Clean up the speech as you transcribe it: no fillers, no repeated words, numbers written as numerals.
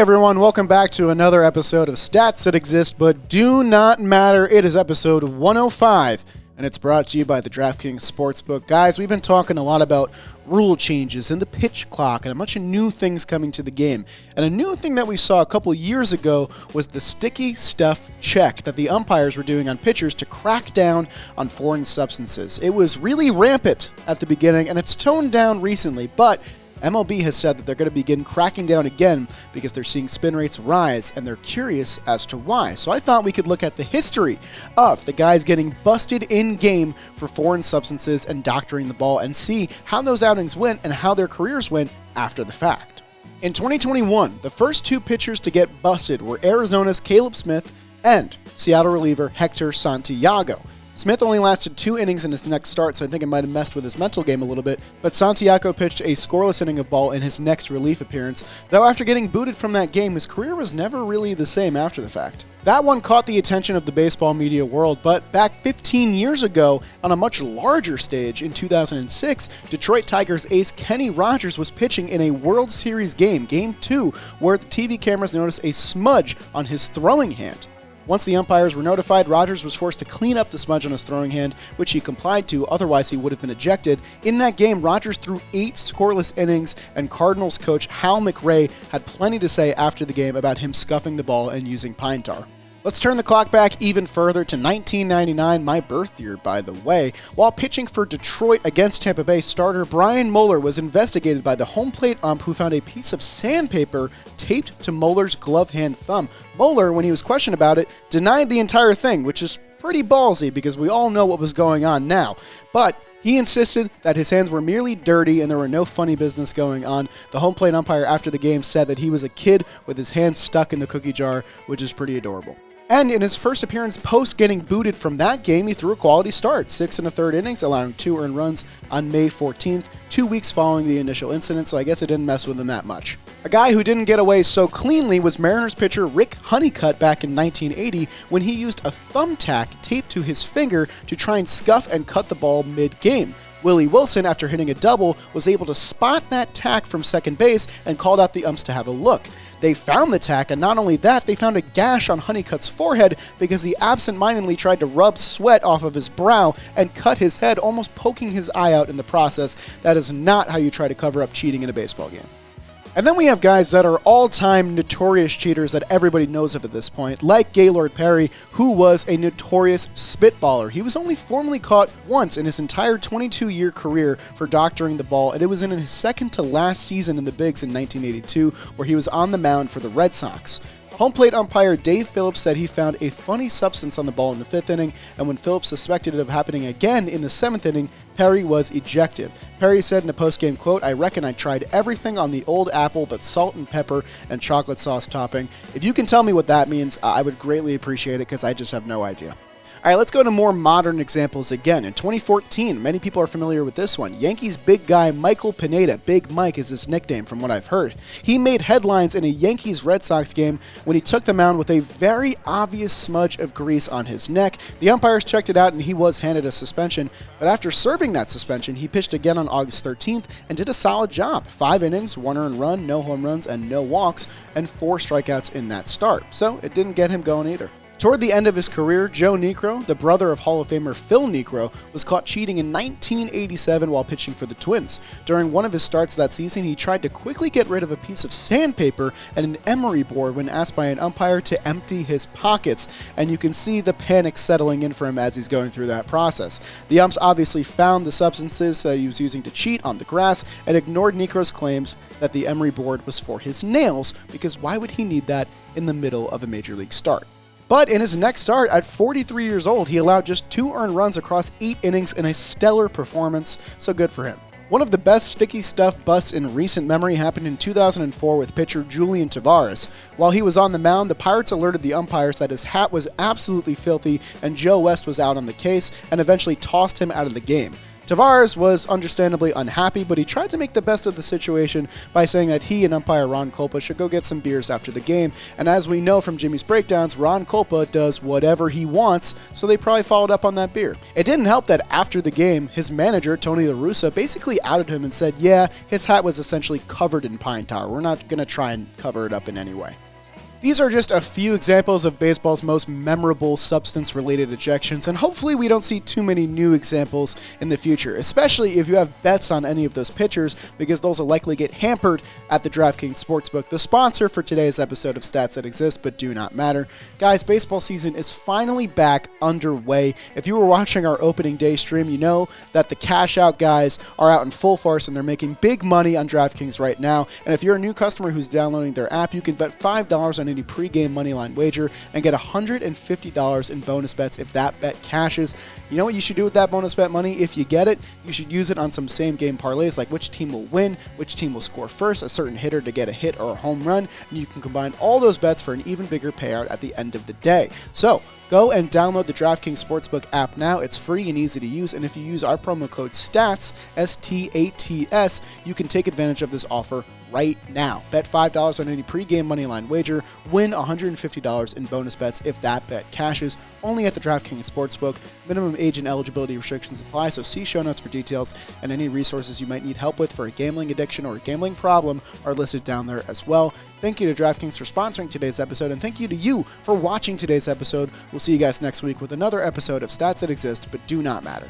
everyone, welcome back to another episode of Stats That Exist But Do Not Matter. It is episode 105, and it's brought to you by the DraftKings Sportsbook. Guys, we've been talking a lot about rule changes and the pitch clock and a bunch of new things coming to the game. And a new thing that we saw a couple years ago was the sticky stuff check that the umpires were doing on pitchers to crack down on foreign substances. It was really rampant at the beginning, and it's toned down recently, but MLB has said that they're going to begin cracking down again because they're seeing spin rates rise, and they're curious as to why. So I thought we could look at the history of the guys getting busted in-game for foreign substances and doctoring the ball and see how those outings went and how their careers went after the fact. In 2021, the first two pitchers to get busted were Arizona's Caleb Smith and Seattle reliever Hector Santiago. Smith only lasted 2 innings in his next start, so I think it might have messed with his mental game a little bit, but Santiago pitched a scoreless inning of ball in his next relief appearance, though after getting booted from that game, his career was never really the same after the fact. That one caught the attention of the baseball media world, but back 15 years ago, on a much larger stage in 2006, Detroit Tigers ace Kenny Rogers was pitching in a World Series game, Game 2, where the TV cameras noticed a smudge on his throwing hand. Once the umpires were notified, Rogers was forced to clean up the smudge on his throwing hand, which he complied to, otherwise he would have been ejected. In that game, Rogers threw 8 scoreless innings, and Cardinals coach Hal McRae had plenty to say after the game about him scuffing the ball and using pine tar. Let's turn the clock back even further to 1999, my birth year, by the way. While pitching for Detroit against Tampa Bay, starter Brian Moeller was investigated by the home plate ump who found a piece of sandpaper taped to Moeller's glove hand thumb. Moeller, when he was questioned about it, denied the entire thing, which is pretty ballsy because we all know what was going on now. But he insisted that his hands were merely dirty and there were no funny business going on. The home plate umpire after the game said that he was a kid with his hands stuck in the cookie jar, which is pretty adorable. And in his first appearance post getting booted from that game, he threw a quality start, 6 1/3 innings, allowing 2 earned runs on May 14th, 2 weeks following the initial incident, so I guess it didn't mess with him that much. A guy who didn't get away so cleanly was Mariners pitcher Rick Honeycutt back in 1980 when he used a thumbtack taped to his finger to try and scuff and cut the ball mid-game. Willie Wilson, after hitting a double, was able to spot that tack from second base and called out the umps to have a look. They found the tack, and not only that, they found a gash on Honeycutt's forehead because he absentmindedly tried to rub sweat off of his brow and cut his head, almost poking his eye out in the process. That is not how you try to cover up cheating in a baseball game. And then we have guys that are all-time notorious cheaters that everybody knows of at this point, like Gaylord Perry, who was a notorious spitballer. He was only formally caught once in his entire 22-year career for doctoring the ball, and it was in his second to last season in the bigs in 1982, where he was on the mound for the Red Sox. Home plate umpire Dave Phillips said he found a funny substance on the ball in the 5th inning, and when Phillips suspected it of happening again in the 7th inning, Perry was ejected. Perry said in a post-game quote, "I reckon I tried everything on the old apple but salt and pepper and chocolate sauce topping. If you can tell me what that means, I would greatly appreciate it because I just have no idea." All right, let's go to more modern examples again. In 2014, many people are familiar with this one. Yankees big guy Michael Pineda, Big Mike is his nickname from what I've heard. He made headlines in a Yankees-Red Sox game when he took the mound with a very obvious smudge of grease on his neck. The umpires checked it out and he was handed a suspension, but after serving that suspension, he pitched again on August 13th and did a solid job. 5 innings, 1 earned run, no home runs, and no walks, and 4 strikeouts in that start. So it didn't get him going either. Toward the end of his career, Joe Niekro, the brother of Hall of Famer Phil Niekro, was caught cheating in 1987 while pitching for the Twins. During one of his starts that season, he tried to quickly get rid of a piece of sandpaper and an emery board when asked by an umpire to empty his pockets, and you can see the panic settling in for him as he's going through that process. The umps obviously found the substances that he was using to cheat on the grass and ignored Niekro's claims that the emery board was for his nails, because why would he need that in the middle of a major league start? But in his next start, at 43 years old, he allowed just 2 earned runs across 8 innings in a stellar performance, so good for him. One of the best sticky stuff busts in recent memory happened in 2004 with pitcher Julian Tavares. While he was on the mound, the Pirates alerted the umpires that his hat was absolutely filthy and Joe West was out on the case and eventually tossed him out of the game. Tavares was understandably unhappy, but he tried to make the best of the situation by saying that he and umpire Ron Kulpa should go get some beers after the game, and as we know from Jimmy's breakdowns, Ron Kulpa does whatever he wants, so they probably followed up on that beer. It didn't help that after the game, his manager, Tony La Russa, basically outed him and said, yeah, his hat was essentially covered in pine tar. We're not going to try and cover it up in any way. These are just a few examples of baseball's most memorable substance-related ejections, and hopefully we don't see too many new examples in the future, especially if you have bets on any of those pitchers, because those will likely get hampered at the DraftKings Sportsbook, the sponsor for today's episode of Stats That Exist But Do Not Matter. Guys, baseball season is finally back underway. If you were watching our opening day stream, you know that the cash-out guys are out in full force and they're making big money on DraftKings right now, and if you're a new customer who's downloading their app, you can bet $5 on any pregame moneyline wager and get $150 in bonus bets if that bet cashes. You know what you should do with that bonus bet money? If you get it, you should use it on some same game parlays, like which team will win, which team will score first, a certain hitter to get a hit or a home run, and you can combine all those bets for an even bigger payout at the end of the day. So go and download the DraftKings Sportsbook app now. It's free and easy to use, and if you use our promo code STATS, S-T-A-T-S, you can take advantage of this offer right now. Bet $5 on any pregame moneyline wager, win $150 in bonus bets if that bet cashes, only at the DraftKings Sportsbook. Minimum age and eligibility restrictions apply, so see show notes for details, and any resources you might need help with for a gambling addiction or a gambling problem are listed down there as well. Thank you to DraftKings for sponsoring today's episode, and thank you to you for watching today's episode. We'll see you guys next week with another episode of Stats That Exist But Do Not Matter.